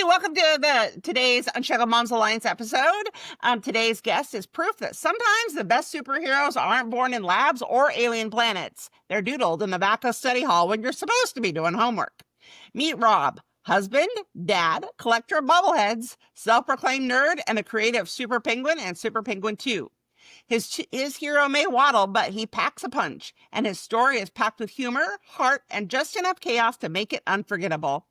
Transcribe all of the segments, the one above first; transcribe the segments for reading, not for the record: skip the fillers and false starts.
Welcome to today's Unshackled Moms Alliance episode. Today's guest is proof that sometimes the best superheroes aren't born in labs or alien planets. They're doodled in the back of study hall when you're supposed to be doing homework. Meet Rob, husband, dad, collector of bobbleheads, self-proclaimed nerd, and the creator of Super Penguin and Super Penguin 2. His hero may waddle, but he packs a punch, and his story is packed with humor, heart, and just enough chaos to make it unforgettable.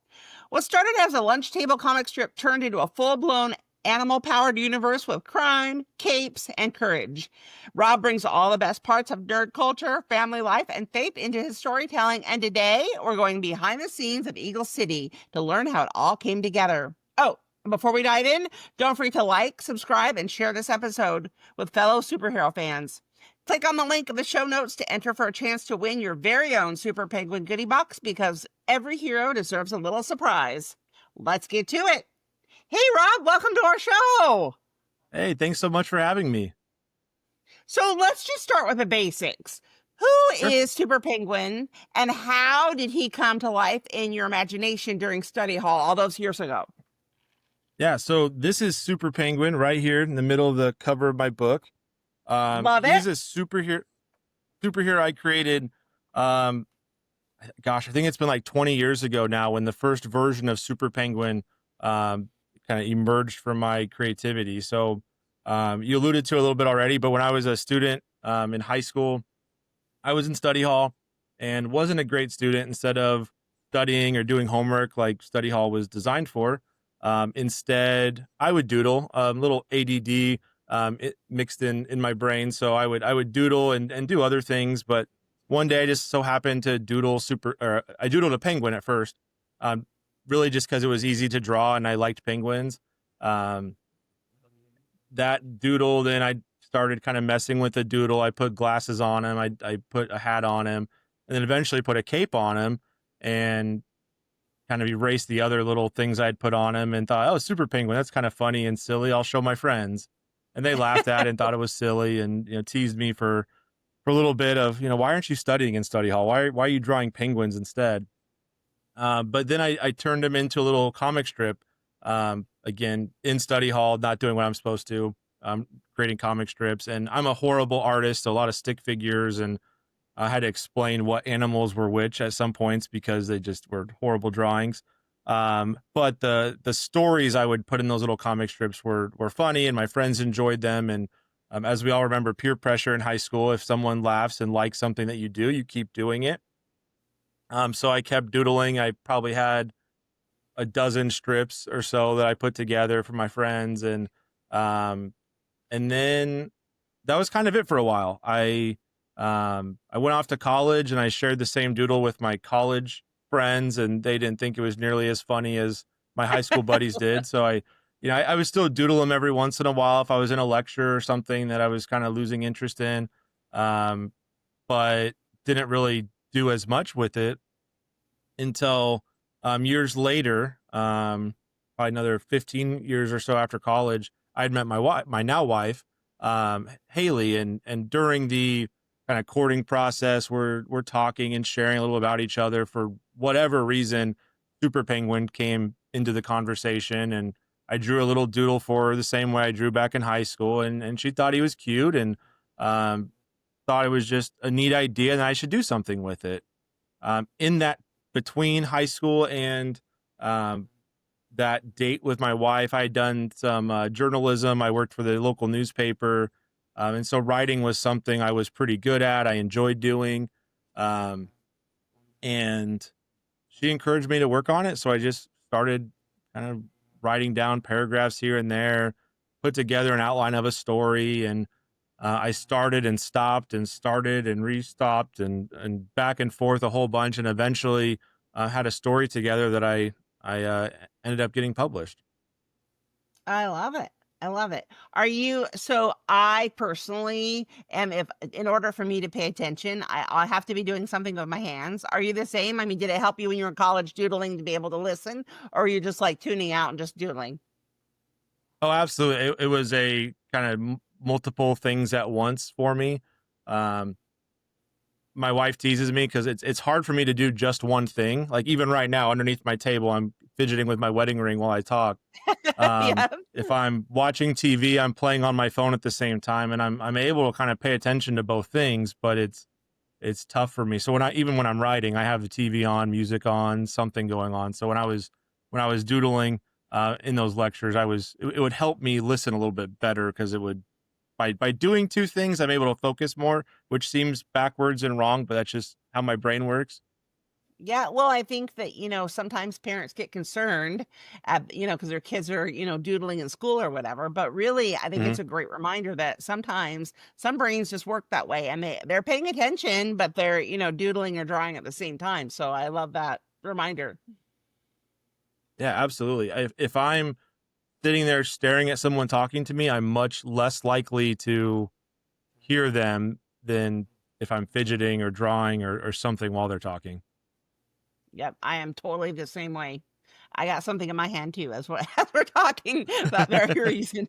What started as a lunch table comic strip turned into a full-blown animal-powered universe with crime, capes, and courage. Rob brings all the best parts of nerd culture, family life, and faith into his storytelling, and today we're going behind the scenes of Eagle City to learn how it all came together. Oh, before we dive in, don't forget to like, subscribe, and share this episode with fellow superhero fans. Click on the link in the show notes to enter for a chance to win your very own Super Penguin goodie box, because every hero deserves a little surprise. Let's get to it. Hey, Rob, welcome to our show. Hey, thanks so much for having me. So let's just start with the basics. Who Sure. is Super Penguin, and how did he come to life in your imagination during study hall all those years ago? Yeah, so this is Super Penguin right here in the middle of the cover of my book. Love He's it. a superhero I created. I think it's been like 20 years ago now when the first version of Super Penguin kind of emerged from my creativity. So you alluded to it a little bit already, but when I was a student in high school, I was in study hall and wasn't a great student. Instead of studying or doing homework like study hall was designed for, instead I would doodle, little ADD it mixed in my brain. So I would doodle and do other things. But one day I just so happened to I doodled a penguin at first, really just because it was easy to draw and I liked penguins. That doodled, and I started kind of messing with the doodle. I put glasses on him. I put a hat on him, and then eventually put a cape on him and kind of erased the other little things I'd put on him and thought, oh, Super Penguin, that's kind of funny and silly. I'll show my friends. And they laughed at it and thought it was silly and, teased me for a little bit of, why aren't you studying in study hall? Why are you drawing penguins instead? But then I turned him into a little comic strip, again, in study hall, not doing what I'm supposed to, creating comic strips. And I'm a horrible artist, a lot of stick figures, and I had to explain what animals were which at some points because they just were horrible drawings. But the stories I would put in those little comic strips were funny, and my friends enjoyed them. And as we all remember, peer pressure in high school, if someone laughs and likes something that you do, you keep doing it. So I kept doodling. I probably had a dozen strips or so that I put together for my friends. And then that was kind of it for a while. I went off to college and I shared the same doodle with my college friends, and they didn't think it was nearly as funny as my high school buddies did. So I would still doodle them every once in a while if I was in a lecture or something that I was kind of losing interest in, but didn't really do as much with it until years later, probably another 15 years or so after college. I'd met my now wife, Haley, and during the kind of courting process, we're talking and sharing a little about each other. For whatever reason, Super Penguin came into the conversation, and I drew a little doodle for her the same way I drew back in high school, and she thought he was cute and thought it was just a neat idea and I should do something with it. In that between high school and that date with my wife, I had done some journalism. I worked for the local newspaper. And so writing was something I was pretty good at. I enjoyed doing. And she encouraged me to work on it. So I just started kind of writing down paragraphs here and there, put together an outline of a story. And I started and stopped and started and restopped and back and forth a whole bunch. And eventually had a story together that I ended up getting published. I love it. I love it. So I personally am, if in order for me to pay attention, I have to be doing something with my hands. Are you the same? I mean, did it help you when you were in college doodling to be able to listen, or are you just like tuning out and just doodling? Oh, absolutely. It was a kind of multiple things at once for me. My wife teases me because it's hard for me to do just one thing. Like even right now underneath my table, I'm fidgeting with my wedding ring while I talk. Yeah. If I'm watching TV, I'm playing on my phone at the same time, and I'm able to kind of pay attention to both things, but it's tough for me. So even when I'm writing, I have the TV on, music on, something going on. So when I was doodling in those lectures, it would help me listen a little bit better, because it would, by doing two things, I'm able to focus more, which seems backwards and wrong, but that's just how my brain works. Yeah, well, I think that, sometimes parents get concerned because their kids are, doodling in school or whatever. But really, I think Hmm. it's a great reminder that sometimes some brains just work that way, and they're paying attention, but they're, doodling or drawing at the same time. So I love that reminder. Yeah, absolutely. If I'm sitting there staring at someone talking to me, I'm much less likely to hear them than if I'm fidgeting or drawing or something while they're talking. Yep, I am totally the same way. I got something in my hand too, as we're talking that very reason.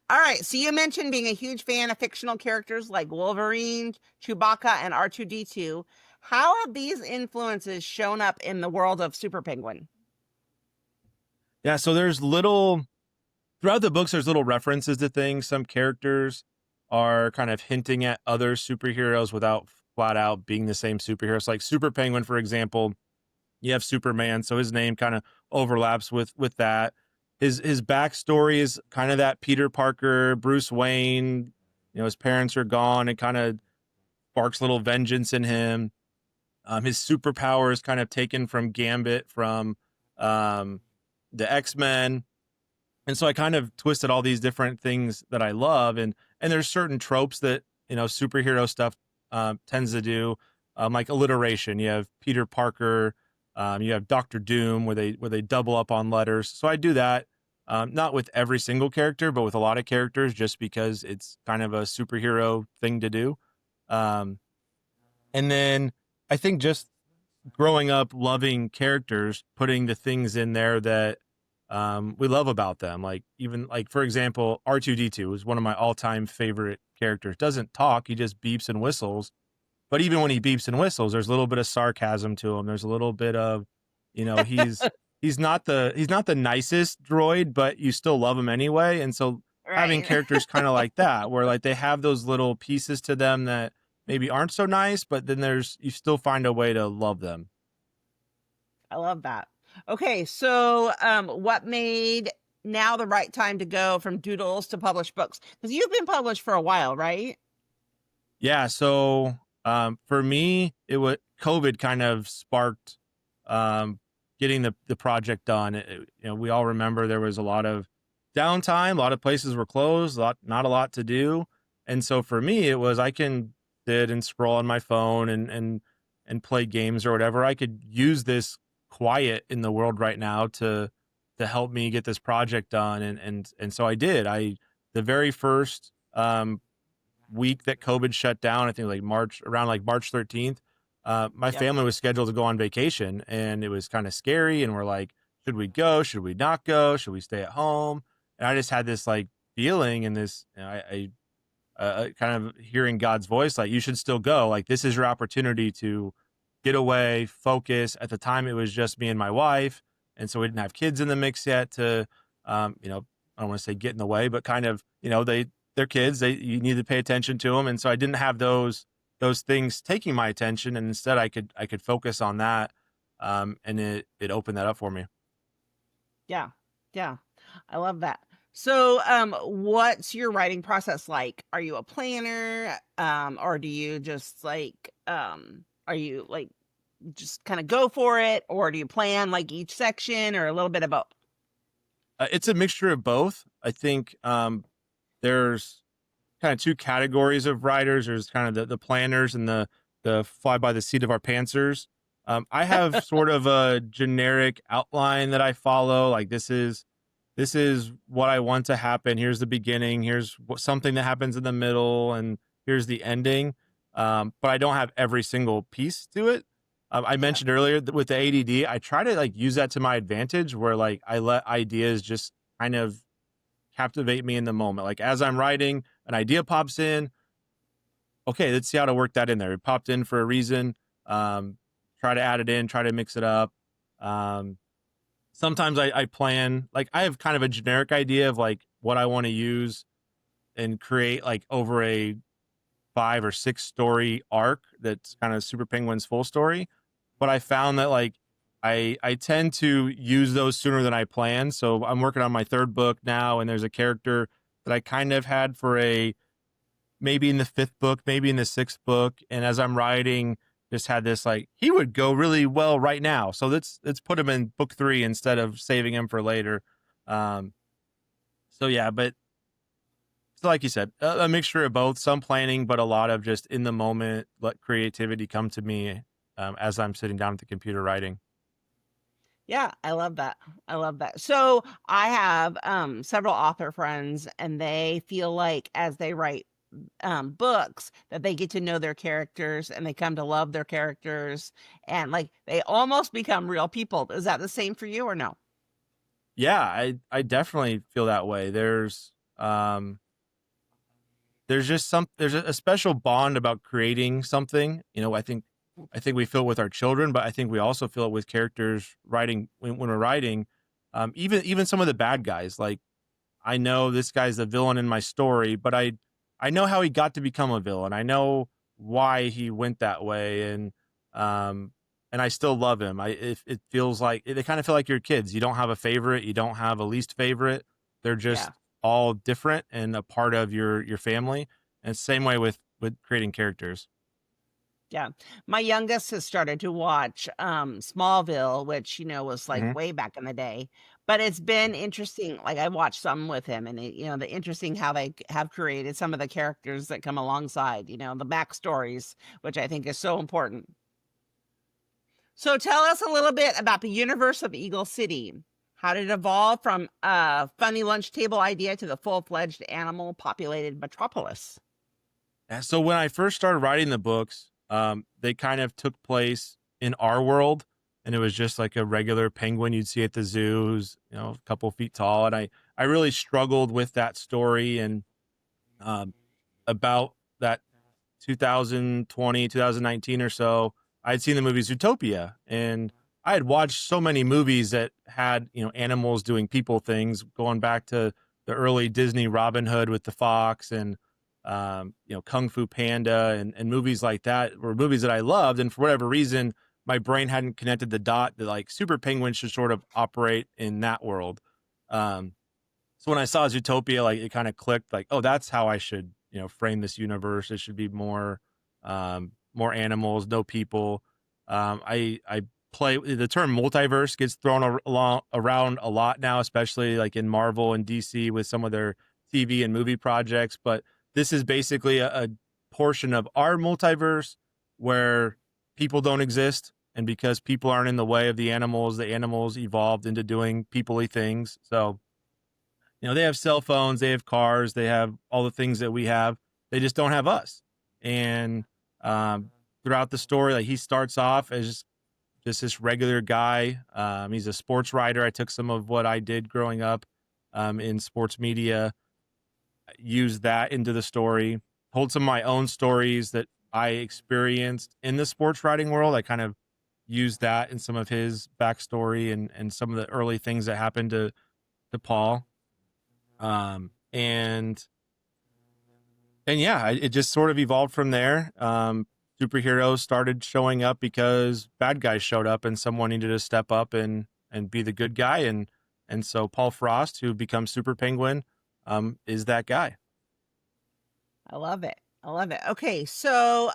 All right, so you mentioned being a huge fan of fictional characters like Wolverine, Chewbacca, and R2D2. How have these influences shown up in the world of Super Penguin? Yeah, so there's little throughout the books, there's little references to things. Some characters are kind of hinting at other superheroes without flat out being the same superheroes. Like Super Penguin, for example, you have Superman, so his name kind of overlaps with that. His backstory is kind of that Peter Parker, Bruce Wayne. His parents are gone. It kind of sparks a little vengeance in him. His superpower is kind of taken from Gambit from um, the X-Men, and so I kind of twisted all these different things that I love, and there's certain tropes that superhero stuff tends to do, like alliteration. You have Peter Parker, you have Doctor Doom, where they double up on letters. So I do that, not with every single character, but with a lot of characters, just because it's kind of a superhero thing to do. Um, and then I think just growing up loving characters, putting the things in there that we love about them. Like, even like, for example, R2D2 is one of my all-time favorite characters. Doesn't talk, he just beeps and whistles. But even when he beeps and whistles, there's a little bit of sarcasm to him. There's a little bit of, he's not the nicest droid, but you still love him anyway. And so having Right. characters kind of like that, where like they have those little pieces to them that maybe aren't so nice, but then you still find a way to love them. I love that. Okay, so what made now the right time to go from doodles to published books? Because you've been published for a while, right? Yeah. So for me, it was COVID kind of sparked um, getting the project done. We all remember there was a lot of downtime, a lot of places were closed, not a lot to do, and so for me, it was I can sit and scroll on my phone and play games or whatever. I could use this quiet in the world right now to help me get this project done, and so I did. The very first week that COVID shut down, I think like around like March 13th, my Yep. family was scheduled to go on vacation, and it was kind of scary. And we're like, should we go? Should we not go? Should we stay at home? And I just had this like feeling, and this, kind of hearing God's voice, like, you should still go. Like, this is your opportunity to get away, focus. At the time, it was just me and my wife. And so we didn't have kids in the mix yet to, I don't want to say get in the way, but kind of, they're kids. You need to pay attention to them. And so I didn't have those things taking my attention. And instead I could focus on that. And it opened that up for me. Yeah. Yeah. I love that. So, what's your writing process like? Are you a planner? Or do you just are you like just kind of go for it, or do you plan like each section, or a little bit of both? It's a mixture of both. I think, there's kind of two categories of writers. There's kind of the planners and the fly by the seat of our pantsers. I have sort of a generic outline that I follow. Like, this is what I want to happen. Here's the beginning. Here's something that happens in the middle, and here's the ending. But I don't have every single piece to it. I Yeah. mentioned earlier that with the ADD, I try to like use that to my advantage, where like I let ideas just kind of captivate me in the moment. Like, as I'm writing, an idea pops in. Okay, let's see how to work that in there. It popped in for a reason. Try to add it in, try to mix it up. Um, sometimes I plan, like I have kind of a generic idea of like what I want to use and create like over a 5 or 6 story arc that's kind of Super Penguin's full story. But I found that like I tend to use those sooner than I plan. So I'm working on my third book now, and there's a character that I kind of had for a maybe in the fifth book, maybe in the sixth book, and as I'm writing, just had this like he would go really well right now. So let's put him in book 3 instead of saving him for later. Um, so yeah, but so like you said, a mixture of both, some planning, but a lot of just in the moment, let creativity come to me as I'm sitting down at the computer writing. Yeah, I love that. I love that. So I have several author friends, and they feel like as they write books that they get to know their characters and they come to love their characters, and like they almost become real people. Is that the same for you or no? Yeah, I definitely feel that way. There's just there's a special bond about creating something. You know, I think we feel it with our children, but I think we also feel it with characters writing when we're writing. Even some of the bad guys, like I know this guy's the villain in my story, but I know how he got to become a villain. I know why he went that way, um and I still love him. It feels like they kind of feel like your kids. You don't have a favorite, you don't have a least favorite. They're just Yeah. all different and a part of your family. And same way with creating characters. Yeah. My youngest has started to watch Smallville, which, was like Hmm. way back in the day. But it's been interesting. Like I watched some with him, and the interesting how they have created some of the characters that come alongside, the backstories, which I think is so important. So tell us a little bit about the universe of Eagle City. How did it evolve from a funny lunch table idea to the full-fledged animal populated metropolis? And so when I first started writing the books, they kind of took place in our world, and it was just like a regular penguin you'd see at the zoo, who's a couple feet tall. And I really struggled with that story, and um, about that 2020, 2019 or so, I'd seen the movie Zootopia, and I had watched so many movies that had animals doing people things, going back to the early Disney Robin Hood with the fox, and Kung Fu Panda, and movies like that were movies that I loved. And for whatever reason, my brain hadn't connected the dot that like Super Penguin should sort of operate in that world. Um, so when I saw Zootopia, like it kind of clicked, like, oh, that's how I should, frame this universe. It should be more animals, no people. I play the term multiverse gets thrown around a lot now, especially like in Marvel and DC with some of their TV and movie projects. But this is basically a portion of our multiverse where people don't exist. And because people aren't in the way of the animals evolved into doing people-y things. So, they have cell phones, they have cars, they have all the things that we have. They just don't have us. And um, throughout the story, like he starts off as just this regular guy. He's a sports writer. I took some of what I did growing up in sports media, used that into the story, told some of my own stories that I experienced in the sports writing world. I kind of used that in some of his backstory and some of the early things that happened to Paul. And yeah, it just sort of evolved from there. Superheroes started showing up because bad guys showed up, and someone needed to step up and be the good guy. And so Paul Frost, who becomes Super Penguin, is that guy. I love it. I love it. Okay, so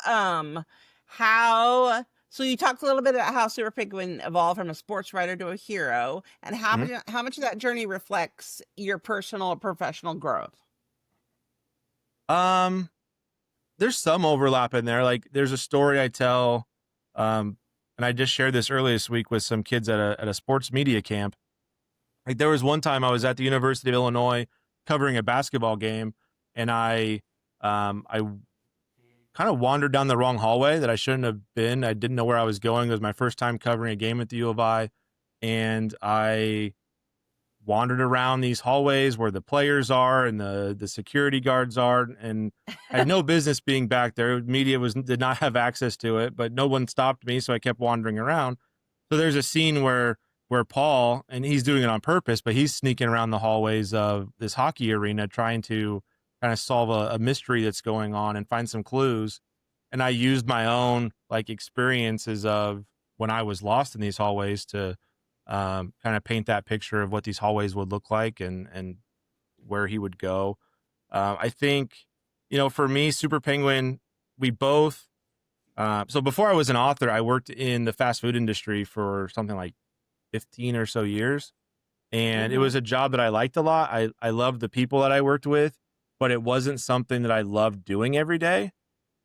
how so you talked a little bit about how Super Penguin evolved from a sports writer to a hero, and Mhm. how much of that journey reflects your personal or professional growth? Um, there's some overlap in there. Like there's a story I tell, um, and I just shared this earlier this week with some kids at a sports media camp. Like there was one time I was at the University of Illinois covering a basketball game, and I kind of wandered down the wrong hallway that I shouldn't have been. I didn't know where I was going. It was my first time covering a game at the U of I, and I wandered around these hallways where the players are and the security guards are, and I had no business being back there. Media did not have access to it, but no one stopped me, so I kept wandering around. So there's a scene where where Paul, and he's doing it on purpose, but he's sneaking around the hallways of this hockey arena trying to kind of solve a mystery that's going on and find some clues. And I used my own like experiences of when I was lost in these hallways to kind of paint that picture of what these hallways would look like and where he would go. I think, for me, Super Penguin, we both, so before I was an author, I worked in the fast food industry for something like 15 or so years. And it was a job that I liked a lot. I loved the people that I worked with, but it wasn't something that I loved doing every day.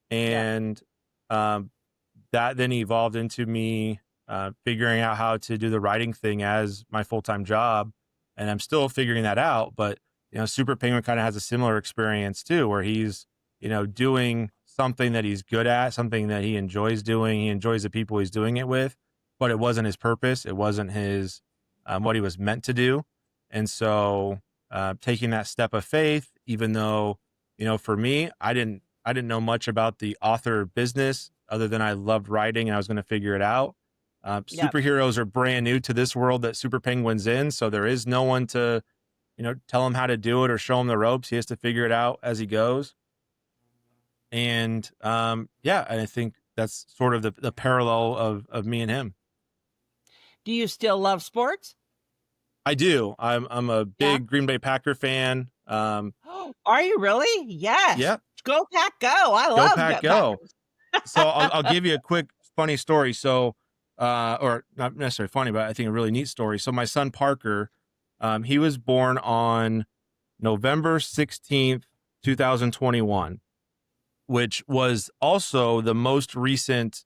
And that then evolved into me figuring out how to do the writing thing as my full-time job. And I'm still figuring that out. But, Super Penguin kind of has a similar experience too, where he's, doing something that he's good at, something that he enjoys doing. He enjoys the people he's doing it with, but it wasn't his purpose. It wasn't his, what he was meant to do. And so taking that step of faith, even though, for me, I didn't know much about the author business other than I loved writing and I was going to figure it out. Superheroes are brand new to this world that Super Penguin's in. So there is no one to, tell him how to do it or show him the ropes. He has to figure it out as he goes. And and I think that's sort of the parallel of me and him. Do you still love sports? I do. I'm a big Green Bay Packer fan. Are you really? Yes. Yeah. Go Pack Go. I love Go Pack Go. So I'll give you a quick funny story. So, or not necessarily funny, but I think a really neat story. So my son Parker, he was born on November 16th, 2021, which was also the most recent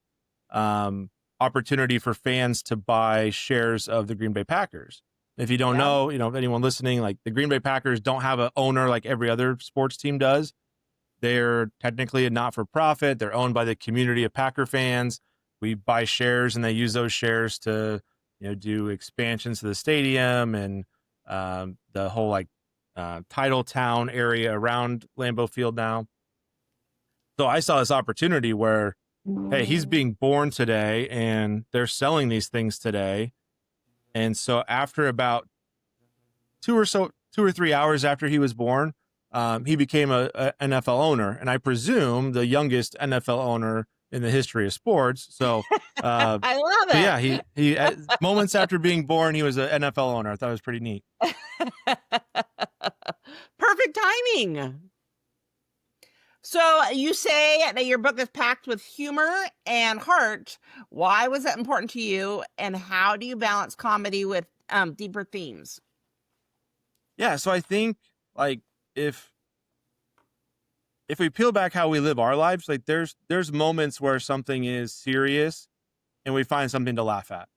opportunity for fans to buy shares of the Green Bay Packers. If you don't know, if anyone listening, like the Green Bay Packers don't have an owner like every other sports team does. They're technically a not-for-profit. They're owned by the community of Packer fans. We buy shares and they use those shares to, do expansions to the stadium and the whole Title Town area around Lambeau Field now. So I saw this opportunity where, hey, he's being born today and they're selling these things today. And so after about 2 or 3 hours after he was born, he became a NFL owner, and I presume the youngest NFL owner in the history of sports. So I love it. Yeah, he moments after being born, he was an NFL owner. I thought it was pretty neat. Perfect timing. So you say that your book is packed with humor and heart. Why was that important to you, and how do you balance comedy with deeper themes? Yeah, so I think if we peel back how we live our lives, there's moments where something is serious and we find something to laugh at.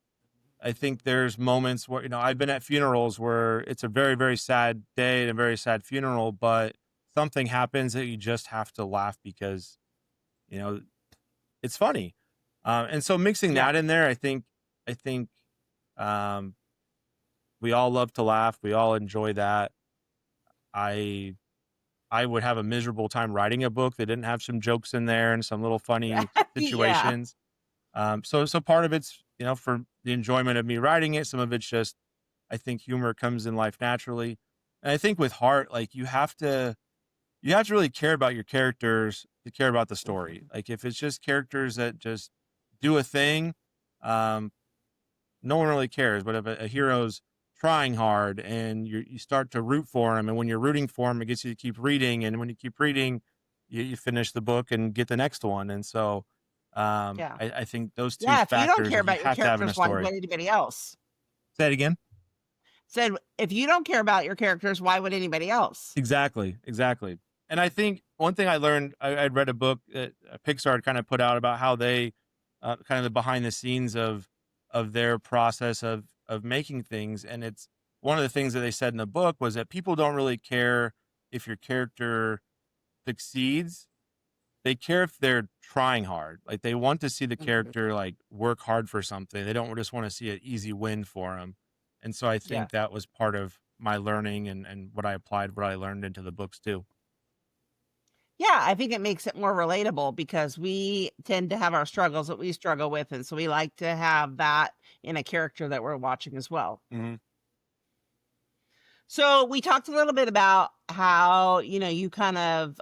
I think there's moments where, I've been at funerals where it's a very, very sad day and a very sad funeral, but something happens that you just have to laugh because, it's funny. And so mixing that in there, I think we all love to laugh. We all enjoy that. I would have a miserable time writing a book that didn't have some jokes in there and some little funny situations. So part of it's, for the enjoyment of me writing it. Some of it's just, I think humor comes in life naturally. And I think with heart, you have to really care about your characters to care about the story. Like if it's just characters that just do a thing, no one really cares. But if a hero's trying hard and you start to root for him, and when you're rooting for him, it gets you to keep reading, and when you keep reading, you finish the book and get the next one. And so I think those two factors, if you don't care about you your have to have in a characters, why story. would anybody else? Say it again. Said, if you don't care about your characters, why would anybody else? Exactly. And I think one thing I learned, I'd read a book that Pixar had kind of put out about how they kind of the behind the scenes of their process of making things. And it's one of the things that they said in the book was that people don't really care if your character succeeds. They care if they're trying hard. Like they want to see the character work hard for something. They don't just want to see an easy win for them. And so I think that was part of my learning and what I applied, what I learned into the books too. Yeah, I think it makes it more relatable because we tend to have our struggles that we struggle with, and so we like to have that in a character that we're watching as well. Mhm. So we talked a little bit about how, you kind of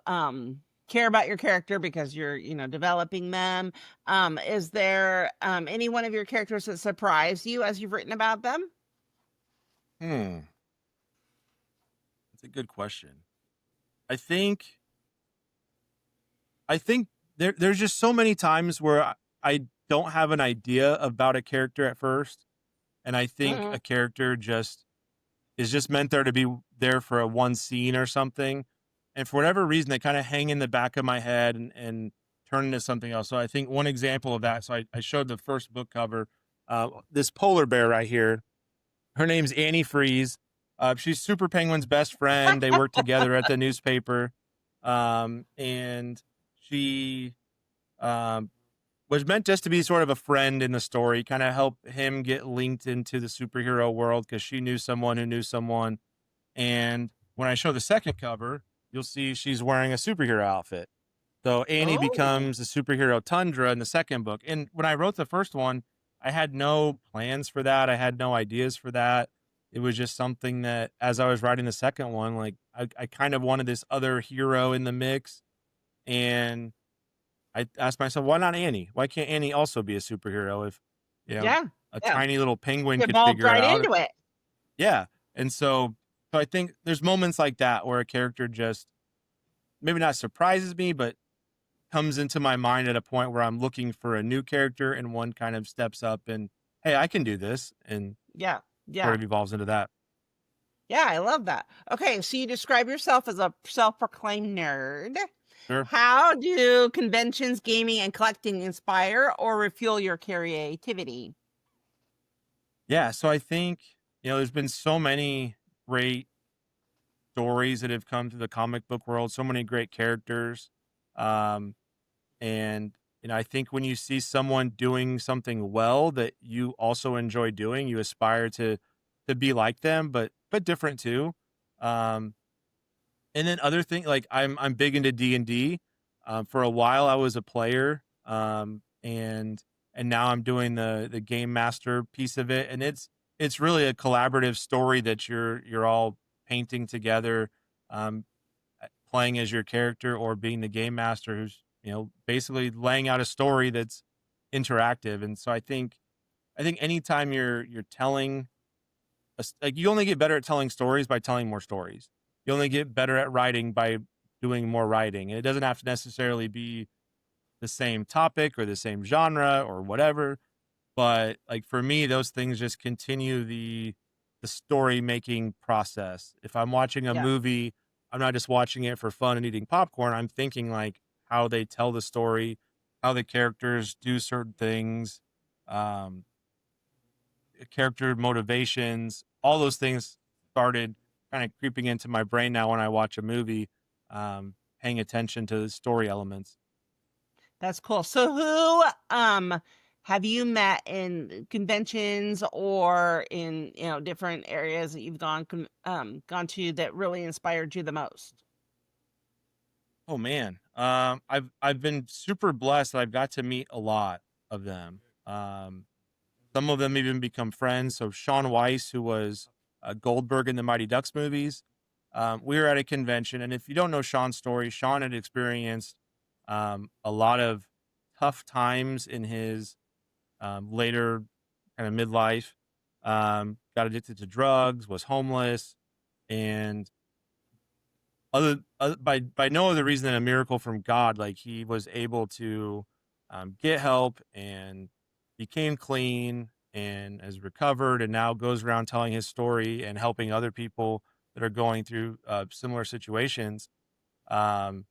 care about your character because you're, developing them. Is there any one of your characters that surprised you as you've written about them? Hmm. That's a good question. I think I think there's just so many times where I don't have an idea about a character at first, and I think Mhm. a character just is just meant there to be there for a one scene or something, and for whatever reason, they kind of hang in the back of my head and turn into something else. So I think one example of that. So I showed the first book cover. This polar bear right here. Her name's Annie Freeze. She's Super Penguin's best friend. They work together at the newspaper, and she um, was meant just to be sort of a friend in the story, kind of help him get linked into the superhero world because she knew someone who knew someone. And when I show the second cover, you'll see she's wearing a superhero outfit. So Annie Oh, becomes a superhero Tundra in the second book. And when I wrote the first one, I had no plans for that. I had no ideas for that. It was just something that as I was writing the second one, like I kind of wanted this other hero in the mix. And I asked myself, why not Annie? Why can't Annie also be a superhero if, you know, yeah, a yeah. tiny little penguin could Evolved figure it right out? into it. Yeah. And so I think there's moments like that where a character just maybe not surprises me, but comes into my mind at a point where I'm looking for a new character and one kind of steps up and, hey, I can do this, and Yeah, sort yeah. of evolves into that. Yeah, I love that. Okay, so you describe yourself as a self-proclaimed nerd. Sure. How do conventions, gaming, and collecting inspire or refuel your creativity? Yeah. So I think, there's been so many great stories that have come to the comic book world, so many great characters. Um, and, I think when you see someone doing something well that you also enjoy doing, you aspire to be like them, but different too. Um, And then other thing, like I'm big into D&D. For a while I was a player, and now I'm doing the game master piece of it, and it's really a collaborative story that you're all painting together, um, playing as your character or being the game master who's basically laying out a story that's interactive. And so I think anytime you're telling like you only get better at telling stories by telling more stories. You only get better at writing by doing more writing. It doesn't have to necessarily be the same topic or the same genre or whatever. But like for me, those things just continue the story making process. If I'm watching a Yeah. movie, I'm not just watching it for fun and eating popcorn. I'm thinking like how they tell the story, how the characters do certain things. Um, Character motivations, all those things started kind of creeping into my brain now when I watch a movie, paying attention to the story elements. That's cool. So who have you met in conventions or in, different areas that you've gone to that really inspired you the most? Oh man, I've been super blessed that I've got to meet a lot of them. Some of them even become friends. So Sean Weiss, who was Goldberg in the Mighty Ducks movies, we were at a convention, and if you don't know Sean's story, Sean had experienced a lot of tough times in his later kind of midlife. Got addicted to drugs, was homeless, and by no other reason than a miracle from God, like he was able to get help and became clean and has recovered, and now goes around telling his story and helping other people that are going through similar situations. Um,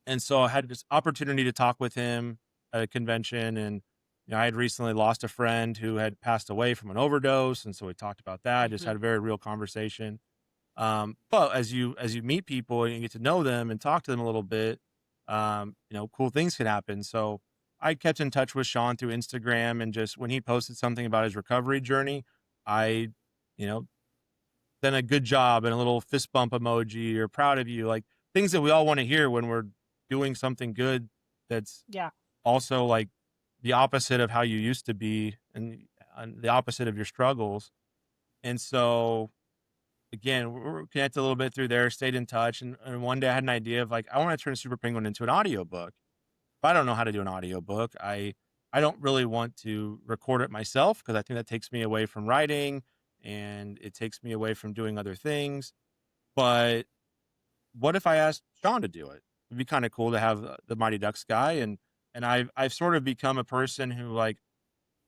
and so I had this opportunity to talk with him at a convention, and I had recently lost a friend who had passed away from an overdose, and so we talked about that. Just Mhm. had a very real conversation. But as you meet people and you get to know them and talk to them a little bit, cool things can happen. So I kept in touch with Sean through Instagram, and just when he posted something about his recovery journey, I, you know, done a good job and a little fist bump emoji or proud of you. Like things that we all want to hear when we're doing something good that's Yeah. also like the opposite of how you used to be, and the opposite of your struggles. And so again, we're connected a little bit through there, stayed in touch. And one day I had an idea of like, I want to turn Super Penguin into an audiobook. But I don't know how to do an audiobook. I don't really want to record it myself because I think that takes me away from writing and it takes me away from doing other things. But what if I asked Sean to do it? It'd be kind of cool to have the Mighty Ducks guy, and I've sort of become a person who like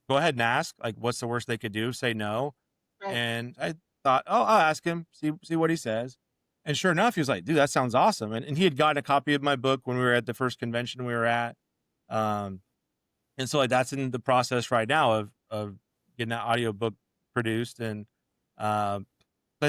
go ahead and ask like what's the worst they could do? Say no. Right. And I thought, oh, I'll ask him, see what he says. And sure enough, he was like, dude, that sounds awesome. And he had gotten a copy of my book when we were at the first convention we were at. Um, and so like that's in the process right now of getting that audiobook produced. And I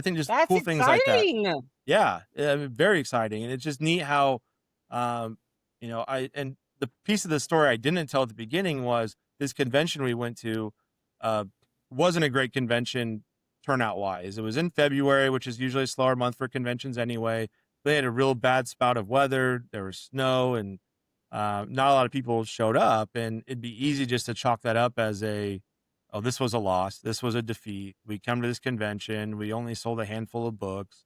think just That's cool things like that. exciting. Yeah, very exciting. And it's just neat how um, and the piece of the story I didn't tell at the beginning was this convention we went to uh wasn't a great convention turnout wise. It was in February, which is usually a slower month for conventions anyway. They had a real bad spout of weather. There was snow, and not a lot of people showed up. And it'd be easy just to chalk that up as oh, this was a loss. This was a defeat. We come to this convention. We only sold a handful of books.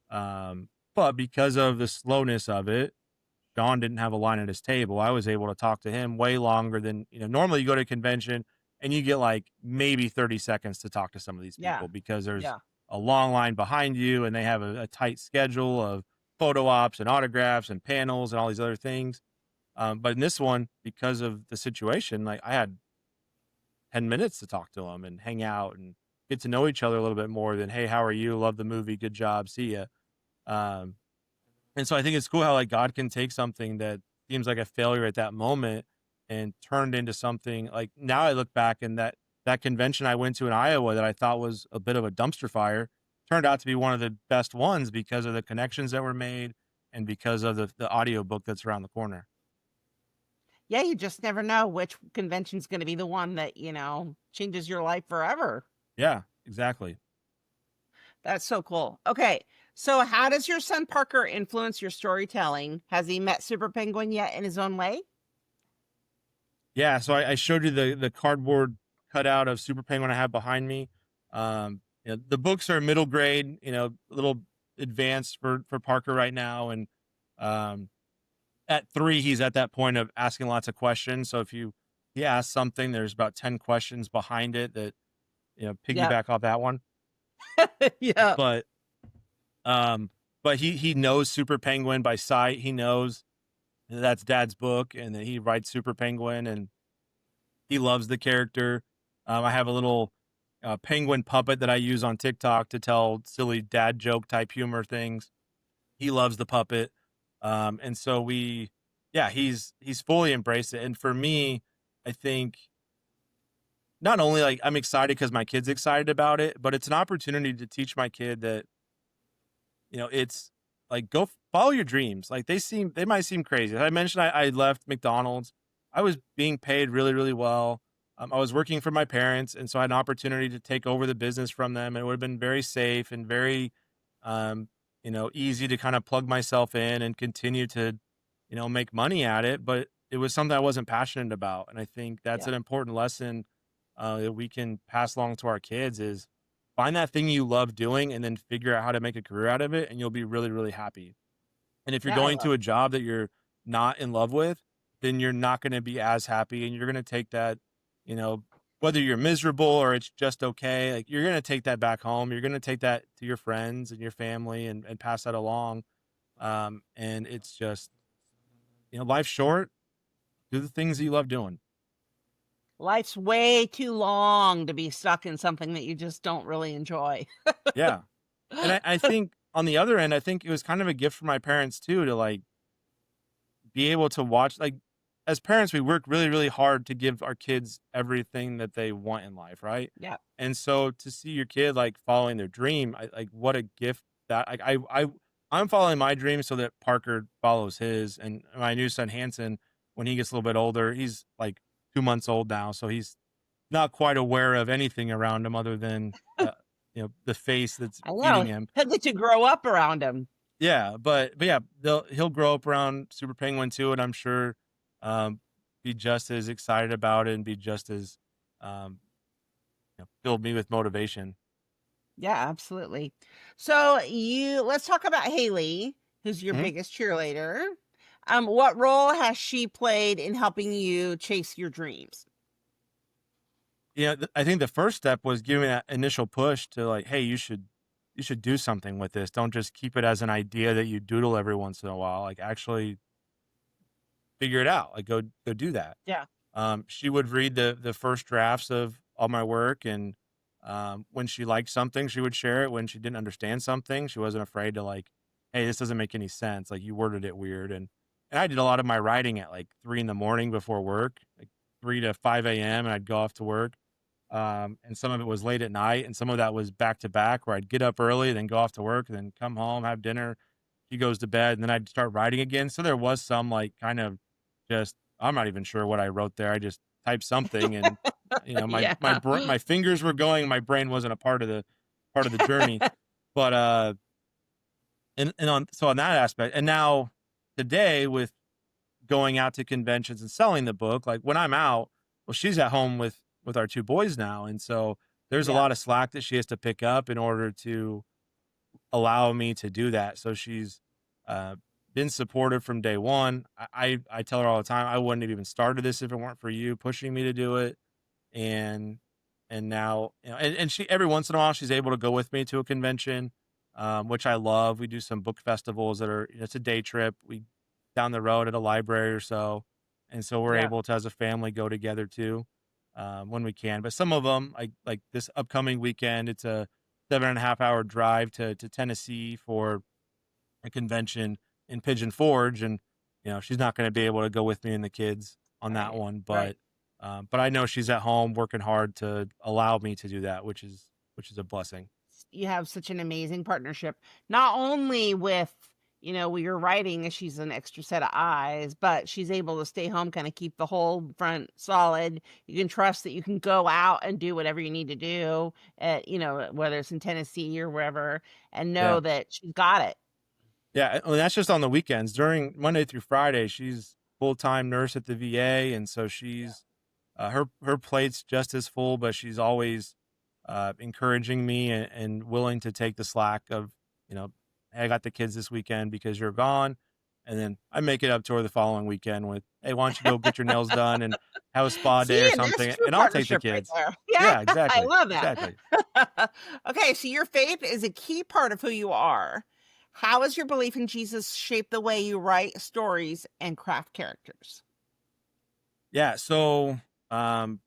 But because of the slowness of it, John didn't have a line at his table. I was able to talk to him way longer than, normally you go to a convention and you get like maybe 30 seconds to talk to some of these Yeah. people because there's Yeah. a long line behind you and they have a tight schedule of photo ops and autographs and panels and all these other things. But in this one, because of the situation, like I had 10 minutes to talk to them and hang out and get to know each other a little bit more than, hey, how are you? Love the movie. Good job. See ya. Um, and so I think it's cool how like God can take something that seems like a failure at that moment and turn it into something like now I look back and that convention I went to in Iowa that I thought was a bit of a dumpster fire turned out to be one of the best ones because of the connections that were made and because of the audio book that's around the corner. Yeah, you just never know which convention's going to be the one that, changes your life forever. Yeah, exactly. That's so cool. Okay. So how does your son Parker influence your storytelling? Has he met Super Penguin yet in his own way? Yeah, so I showed you the cardboard cutout of Super Penguin I have behind me. The books are middle grade, a little advanced for Parker right now, and at 3, he's at that point of asking lots of questions. So if he asks something, there's about 10 questions behind it that Yeah. piggyback off that one. Yeah. But he knows Super Penguin by sight. He knows that's Dad's book, and that he writes Super Penguin, and he loves the character. I have a little penguin puppet that I use on TikTok to tell silly dad joke type humor things. He loves the puppet, and so he's fully embraced it. And for me, I think not only like I'm excited because my kid's excited about it, but it's an opportunity to teach my kid that it's like go follow your dreams. Like they might seem crazy. As I mentioned, I left McDonald's. I was being paid really, really well. I was working for my parents, and so I had an opportunity to take over the business from them. And it would have been very safe and very, easy to kind of plug myself in and continue to, make money at it. But it was something I wasn't passionate about, and I think that's Yeah. an important lesson that we can pass along to our kids is find that thing you love doing and then figure out how to make a career out of it, and you'll be really, really happy. And if you're Yeah. I going love to a job that you're not in love with, then you're not going to be as happy, and you're going to take that, you know, whether you're miserable or it's just okay, like you're going to take that back home. You're going to take that to your friends and your family and pass that along. And it's just, life's short. Do the things that you love doing. Life's way too long to be stuck in something that you just don't really enjoy. Yeah. And I think on the other end, I think it was kind of a gift for my parents too, to like be able to watch, like as parents, we work really, really hard to give our kids everything that they want in life. Right. Yeah. And so to see your kid like following their dream, like what a gift that I'm following my dream so that Parker follows his. And my new son, Hanson, when he gets a little bit older, he's like 2 months old now. So he's not quite aware of anything around him other than, the face that's I know. feeding him. He'll get to grow up around him. Yeah, but yeah, he'll grow up around Super Penguin too, and I'm sure um, be just as excited about it and be just as um, filled me with motivation. Yeah, absolutely. So let's talk about Haley, who's your Mhm. biggest cheerleader. What role has she played in helping you chase your dreams? Yeah, I think the first step was giving that initial push to like, hey, you should do something with this. Don't just keep it as an idea that you doodle every once in a while. Like actually figure it out. Like go do that. Yeah. She would read the first drafts of all my work, and when she liked something, she would share it. When she didn't understand something, she wasn't afraid to like, hey, this doesn't make any sense. Like you worded it weird, and I did a lot of my writing at like 3 in the morning before work, like 3 to 5 a.m., and I'd go off to work. And some of it was late at night, and some of that was back to back, where I'd get up early, then go off to work, and then come home, have dinner. He goes to bed, and then I'd start writing again. So there was some like kind of just I'm not even sure what I wrote there. I just typed something, and Yeah. my fingers were going. My brain wasn't a part of the journey, but and on that aspect, and now today with going out to conventions and selling the book, like when I'm out, well, she's at home with our two boys now, and so there's a Yeah. lot of slack that she has to pick up in order to allow me to do that. So she's uh, been supportive from day one. I tell her all the time, I wouldn't have even started this if it weren't for you pushing me to do it. And now, and she every once in a while she's able to go with me to a convention, which I love. We do some book festivals that are it's a day trip. We down the road at a library or so, and so we're Yeah. able to as a family go together too when we can. But some of them, like this upcoming weekend, it's a 7.5 hour drive to Tennessee for a convention in Pigeon Forge, and she's not going to be able to go with me and the kids on that Right. one, Right. but I know she's at home working hard to allow me to do that, which is a blessing. You have such an amazing partnership, not only with, with your writing, as she's an extra set of eyes, but she's able to stay home, kind of keep the whole front solid. You can trust that you can go out and do whatever you need to do at, whether it's in Tennessee or wherever, and know Yeah, that she's got it. yeah. And that's just on the weekends. During Monday through Friday, she's full-time nurse at the VA, and so she's her plate's just as full, but she's always encouraging me and willing to take the slack of, you know, hey, I got the kids this weekend because you're gone. And then I make it up to her the following weekend with, hey, why don't you go get your nails done and have a spa day See, or and that's something? true And I'll take the partnership right kids. there. Yeah, Yeah, I exactly. love Exactly. that. Okay, so your faith is a key part of who you are. How has your belief in Jesus shaped the way you write stories and craft characters? Yeah. So, um,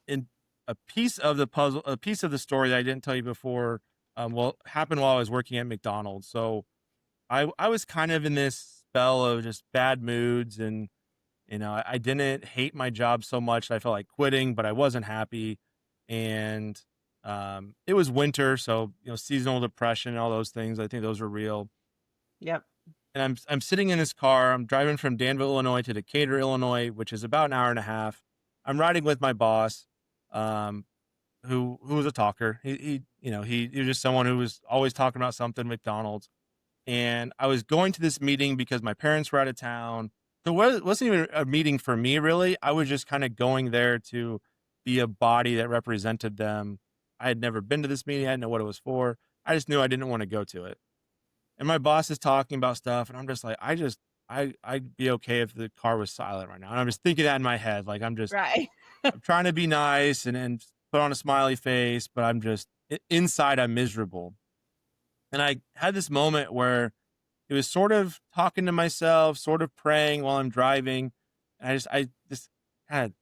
in a piece of the puzzle, a piece of the story that I didn't tell you before, well, happened while I was working at McDonald's. So I was kind of in this spell of just bad moods, and I didn't hate my job so much that I felt like quitting, but I wasn't happy. And it was winter, so seasonal depression and all those things. I think those were real. Yep. And I'm sitting in this car. I'm driving from Danville, Illinois to Decatur, Illinois, which is about an hour and a half. I'm riding with my boss, um, who was a talker. He was just someone who was always talking about something McDonald's. And I was going to this meeting because my parents were out of town. So it wasn't even a meeting for me, really. I was just kind of going there to be a body that represented them. I had never been to this meeting. I didn't know what it was for. I just knew I didn't want to go to it. And my boss is talking about stuff, and I'm just like, I'd be okay if the car was silent right now. And I'm just thinking that in my head, like Right. I'm trying to be nice and put on a smiley face, but I'm just inside I'm miserable. And I had this moment where it was sort of talking to myself, sort of praying while I'm driving. And I just kind of,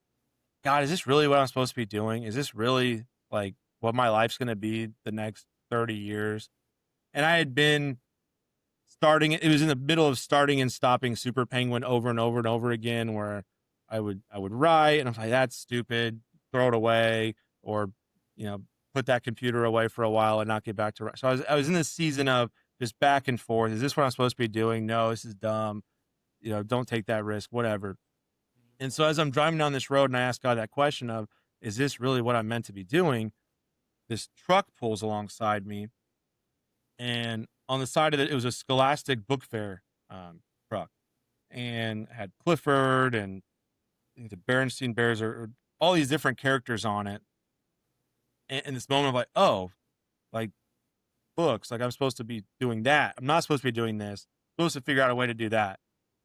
God, is this really what I'm supposed to be doing? Is this really like what my life's going to be the next 30 years? And I had been it was in the middle of starting and stopping Super Penguin over and over and over again, where I would write and I'm like, that's stupid, throw it away, or, you know, put that computer away for a while and not get back to write. So I was in this season of just back and forth. Is this what I'm supposed to be doing? No, this is dumb. Don't take that risk, whatever. And so as I'm driving down this road and I ask God that question of, is this really what I'm meant to be doing? This truck pulls alongside me and on the side of it, it was a Scholastic book fair truck, and had Clifford and I think the Berenstein Bears or all these different characters on it. And this moment of like, oh, like books, like I'm supposed to be doing that. I'm not supposed to be doing this. I'm supposed to figure out a way to do that.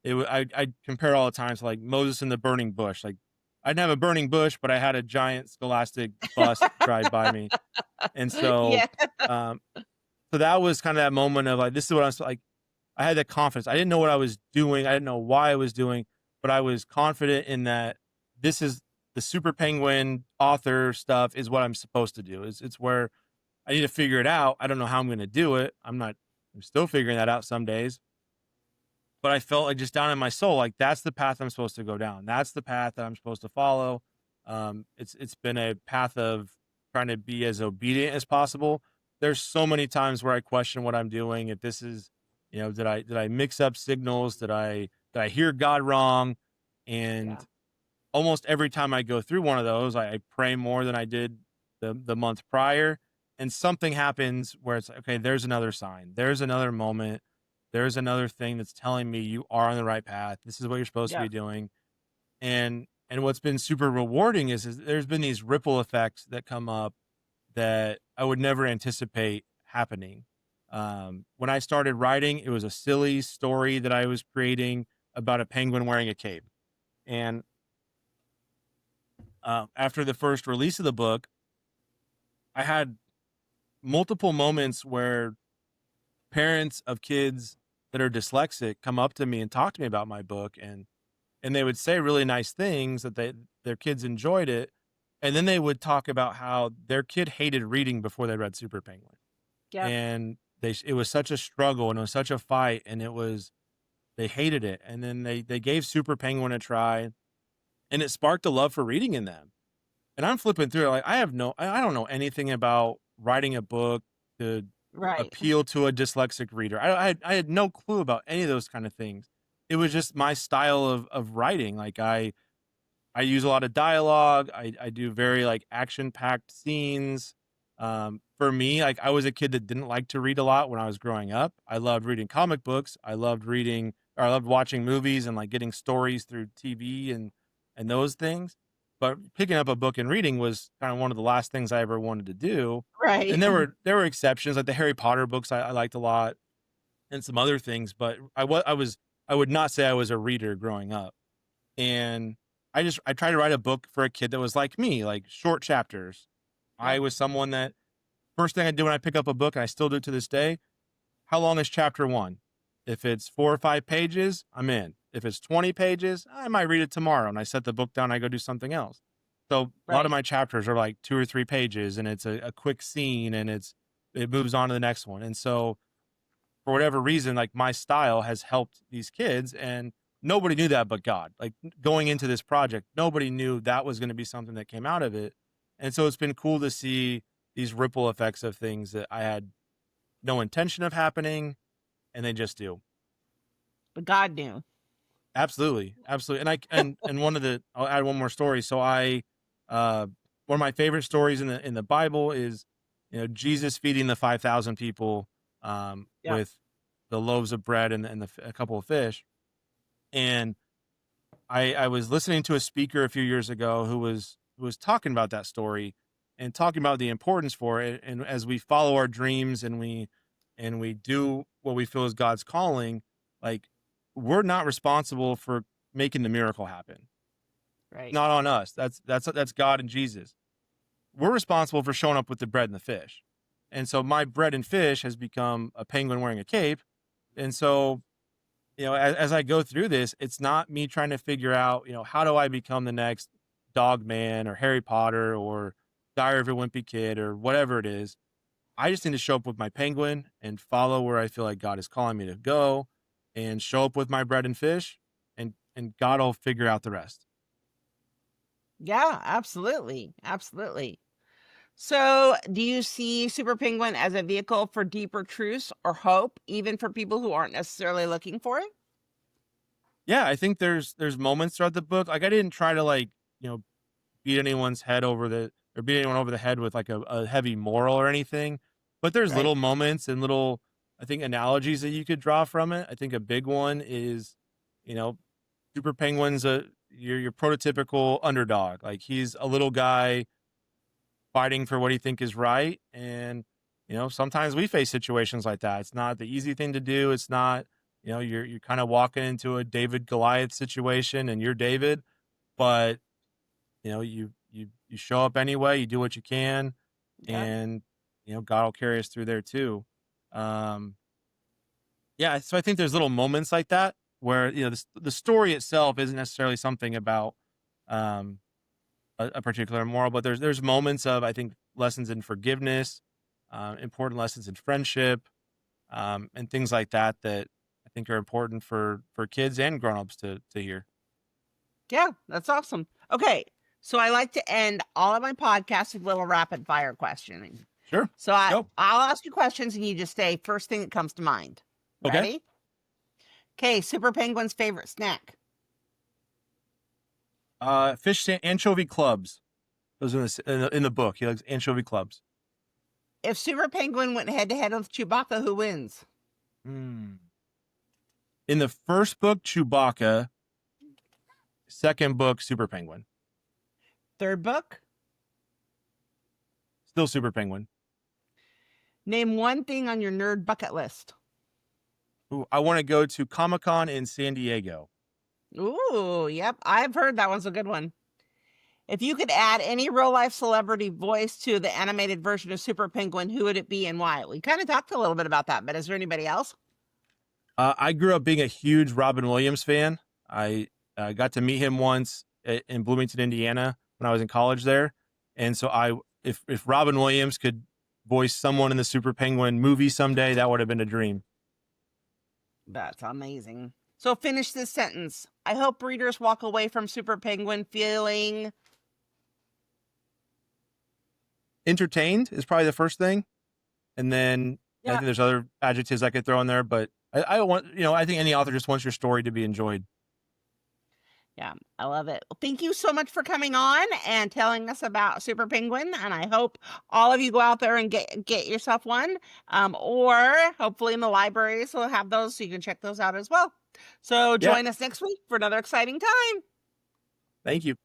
I compare all the time to like Moses in the burning bush. Like I didn't have a burning bush, but I had a giant Scholastic bus drive by me. And so, Yeah. um, so that was kind of that moment of like, this is what I was like. I had that confidence. I didn't know what I was doing. I didn't know why I was doing, but I was confident in that this is the Super Penguin author stuff is what I'm supposed to do. It's where I need to figure it out. I don't know how I'm going to do it. I'm still figuring that out some days, but I felt like just down in my soul, like that's the path I'm supposed to go down. That's the path that I'm supposed to follow. It's been a path of trying to be as obedient as possible. There's so many times where I question what I'm doing. If this is, did I mix up signals? Did I hear God wrong? And Yeah. almost every time I go through one of those, I pray more than I did the month prior. And something happens where it's like, okay, there's another sign. There's another moment. There's another thing that's telling me you are on the right path. This is what you're supposed to Yeah. be doing. And what's been super rewarding is there's been these ripple effects that come up that I would never anticipate happening. When I started writing, it was a silly story that I was creating about a penguin wearing a cape. And after the first release of the book, I had multiple moments where parents of kids that are dyslexic come up to me and talk to me about my book, and they would say really nice things that their kids enjoyed it, and then they would talk about how their kid hated reading before they read Super Penguin, Yeah. and it was such a struggle and it was such a fight, and they hated it, and then they gave Super Penguin a try, and it sparked a love for reading in them. And I'm flipping through it, like I don't know anything about writing a book to Right. appeal to a dyslexic reader. I had no clue about any of those kind of things. It was just my style of writing. Like I use a lot of dialogue. I do very like action packed scenes. For me, like I was a kid that didn't like to read a lot when I was growing up. I loved reading comic books. I loved watching movies and like getting stories through TV and those things. But picking up a book and reading was kind of one of the last things I ever wanted to do. Right. And there were exceptions, like the Harry Potter books I liked a lot, and some other things. But I would not say I was a reader growing up. And I tried to write a book for a kid that was like me, like short chapters. Yeah. I was someone that first thing I do when I pick up a book, and I still do it to this day, how long is chapter one? If it's 4 or 5 pages, I'm in. If it's 20 pages, I might read it tomorrow, and I set the book down, I go do something else. So a lot of Right. my chapters are like 2 or 3 pages, and it's a quick scene, and it moves on to the next one. And so for whatever reason, like my style has helped these kids, and nobody knew that but God. Like going into this project, nobody knew that was going to be something that came out of it. And so it's been cool to see these ripple effects of things that I had no intention of happening, and they just do. But God knew. Absolutely. Absolutely. And I'll add one more story. So uh one of my favorite stories in the Bible is, Jesus feeding the 5,000 people Yeah. with the loaves of bread and a couple of fish. And I was listening to a speaker a few years ago who was talking about that story and talking about the importance for it. And as we follow our dreams and we do what we feel is God's calling, like we're not responsible for making the miracle happen. Right. Not on us. That's God and Jesus. We're responsible for showing up with the bread and the fish. And so my bread and fish has become a penguin wearing a cape. And so, as I go through this, it's not me trying to figure out, how do I become the next Dog Man or Harry Potter or Diary of a Wimpy Kid or whatever it is. I just need to show up with my penguin and follow where I feel like God is calling me to go, and show up with my bread and fish, and God will figure out the rest. Yeah, absolutely. Absolutely. So, do you see Super Penguin as a vehicle for deeper truths or hope, even for people who aren't necessarily looking for it? Yeah, I think there's moments throughout the book. Like I didn't try to like, beat anyone over the head with like a heavy moral or anything. But there's Right. little moments and little, I think, analogies that you could draw from it. I think a big one is, you know, Super Penguin's your prototypical underdog. Like, he's a little guy fighting for what he think is right. And, sometimes we face situations like that. It's not the easy thing to do. It's not, you're kind of walking into a David Goliath situation and you're David, but you show up anyway, you do what you can, Yeah. and God will carry us through there too. Um, yeah, so I think there's little moments like that where the story itself isn't necessarily something about um, a particular moral, but there's moments of, I think, lessons in forgiveness, important lessons in friendship, and things like that that I think are important for kids and grown-ups to hear. Yeah, that's awesome. Okay, so I like to end all of my podcasts with a little rapid fire questioning. Sure. So Go. I'll ask you questions and you just say first thing that comes to mind. Okay. Ready? Okay, Super Penguin's favorite snack. Anchovy clubs. Those are in the book. He likes anchovy clubs. If Super Penguin went head to head with Chewbacca, who wins? In the first book, Chewbacca. Second book, Super Penguin. Third book? Still Super Penguin. Name one thing on your nerd bucket list. Ooh, I want to go to Comic-Con in San Diego. Ooh, yep. I've heard that one's a good one. If you could add any real life celebrity voice to the animated version of Super Penguin, who would it be and why? We kind of talked a little bit about that, but is there anybody else? I grew up being a huge Robin Williams fan. I got to meet him once in Bloomington, Indiana, when I was in college there. And so if Robin Williams could voice someone in the Super Penguin movie someday, that would have been a dream. That's amazing. So finish this sentence. I hope readers walk away from Super Penguin feeling... Entertained is probably the first thing. And then I think there's other adjectives I could throw in there, but I think any author just wants your story to be enjoyed. Yeah, I love it. Well, thank you so much for coming on and telling us about Super Penguin. And I hope all of you go out there and get yourself one. Or hopefully in the libraries we'll have those so you can check those out as well. So join us next week for another exciting time. Thank you.